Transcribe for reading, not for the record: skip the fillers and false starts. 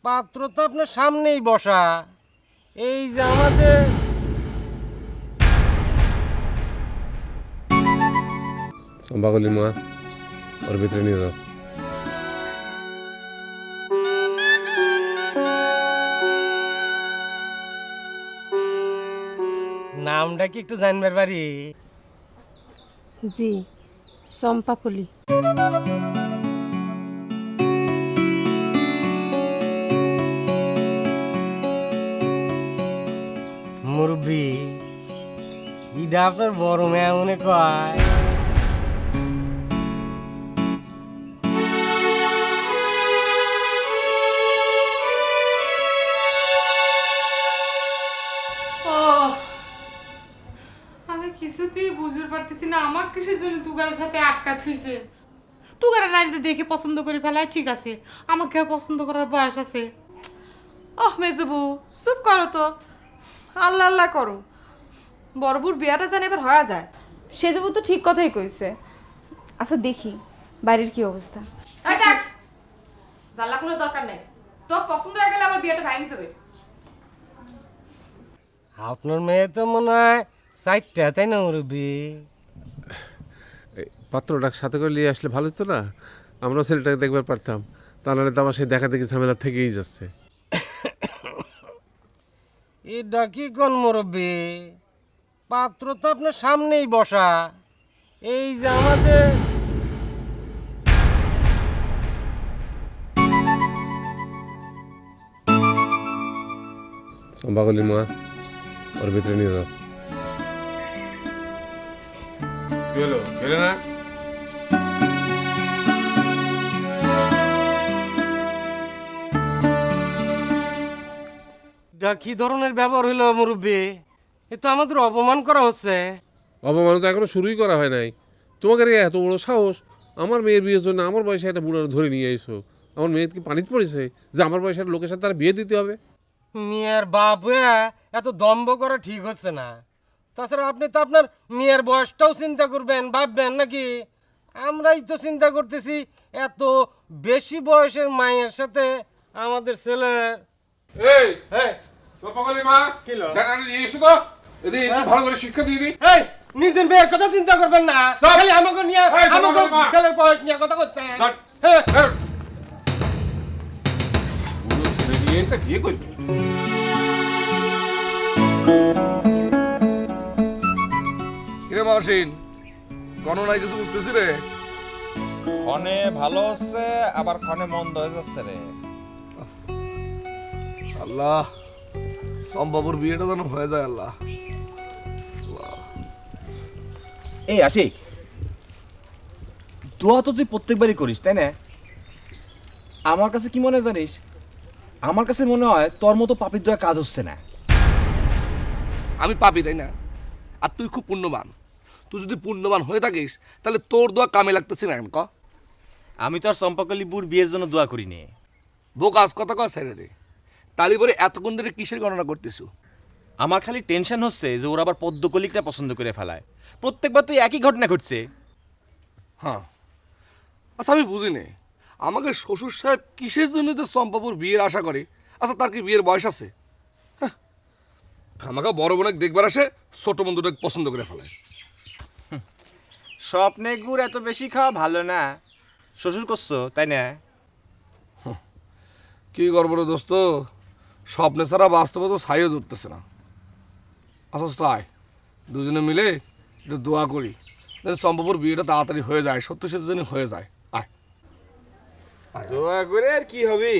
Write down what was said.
পাত্র তো আপনার সামনেই বসা। এই যে আমাদের চম্পাকলির মা, ওর ভিতরে নিয়ে যাও। নামটা কি একটু জানবার পারি? জি, চম্পাকলি। মুরব্বী, ইটা আপনার বড় মেয়ে মনে কয়। আমি কিছুতেই বুঝতে পারতেছি না আমার কিসের জন্য তুগারের সাথে আটকা থুইছে। তুগারের নারীদের দেখে পছন্দ করে ফেলায় ঠিক আছে, আমাকে আর পছন্দ করার বয়স আছে? মেজবু চুপ করো তো, আল্লাহ আল্লাহ করো। বড়বুর বিয়াটা জানি এবার হয়ে যায়। সেজবু তো ঠিক কথাই কইছে। আচ্ছা দেখি বাইরের কি অবস্থা। জানলা কোনো দরকার নেই, তো পছন্দ হয়ে গেলে আমার বিয়াটা ভাঙি যাবে। আপনার মেয়ে তো মনে হয় 4টা, তাই না মুরব্বী? এই পাত্রটা সাথে করে নিয়ে আসলে ভালো হতো না, আমরাও ছেলেটাকে দেখবার পারতাম। তা নাহলে তো আমার সেই দেখা দেখি ঝামেলা থেকেই যাচ্ছে। এটা কি কোন মুরব্বী? পাত্র তো আপনার সামনেই বসা। এই যে আমাদের চম্পাকলির মা, ওর ভিতরে নিয়ে যাও। কি হলো, গেলে না? এটা কি ধরনের ব্যবহার হইলো মুরব্বী? এ তো আমাদের অপমান করা হচ্ছে। অপমান তো এখনো শুরুই করা হয় নাই। তোমাকে এত বড় সাহস, আমার মেয়ের বিয়ের জন্য আমার বয়সে একটা বুড়ো ধরে নিয়ে এসো। আমার মেয়ে কি পানিতে পড়েছে যে আমার বয়সের লোকের সাথে তার বিয়ে দিতে হবে? মেয়ের বাপ হয়ে এত দম্ভ করা ঠিক হচ্ছে না। তাছাড়া আপনি তো আপনার মেয়ের বয়সটাও চিন্তা করবেন, ভাববেন নাকি? আমরাই তো চিন্তা করতেছি এত বেশি বয়সের মায়ের সাথে আমাদের ছেলের। এই হ্যাঁ, চম্পাকলির মা, কি হলো? জানানি নিয়ে এসো তো, এদের একটু ভালো করে শিক্ষা দিয়ে দিই। এই নিজের মেয়ের কথা চিন্তা করবেন না, খালি আমাকে নিয়ে এই, আমাকে মা। ছেলের বয়স নিয়ে কথা করছেন। চল। হ্যাঁ, বুড়ো ছেলে নিয়ে এটা বিয়ে করবে। কিরে মাসিন, গণনায় কিছু উঠতেছি রে? ক্ষণে ভালো হচ্ছে আবার ক্ষণে মন্দ হয়ে যাচ্ছে রে। আল্লাহ, সম্ভবর বিয়েটা যেন হয়ে যায়। আল্লাহ, এই আশিক, দোয়া তো তুই প্রত্যেকবারই করিস তাই না? আমার কাছে কি মনে হয় জানিস? আমার কাছে মনে হয় তোর মতো পাপির দোয়া কাজ হচ্ছে না। আমি পাপি তাই না? আর তুই খুব পুণ্যবান। তুই যদি পুণ্যবান হয়ে থাকিস তাহলে তোর দোয়া কামে লাগতেছে না ক? আমি তো আর চম্পাকলিপুর বিয়ের জন্য দোয়া করিনি। বোকাস কথা কয় ছেড়ে দে। তালি পরে এতক্ষণ ধরে কিসের গণনা করতেছো? আমার খালি টেনশন হচ্ছে যে ওরা আবার পদ্মকলিকটা পছন্দ করে ফেলায়। প্রত্যেকবার তো একই ঘটনা ঘটছে। হ্যাঁ, আচ্ছা আমি বুঝিনি আমাকে শ্বশুর সাহেব কিসের জন্য যে চম্পাপুর বিয়ের আশা করে। আচ্ছা তার কি বিয়ের বয়স আছে? হ্যাঁ, আমাকে বড় বোনের দেখবার আসে, ছোট বন্ধুটাকে পছন্দ করে ফেলায়। স্বপ্নে গুড় এত বেশি খাওয়া ভালো না। শ্বশুর করছো তাই না? কি করবো রে দোস্ত, স্বপ্নে ছাড়া বাস্তবে তো ছাইও ধরতেছে না। আচ্ছা তাই দুজনে মিলে একটু দোয়া করি যাতে সম্ভবর বিয়েটা তাড়াতাড়ি হয়ে যায়, সত্যি সত্যি যেন হয়ে যায়। আয় দোয়া করে আর কি হবে?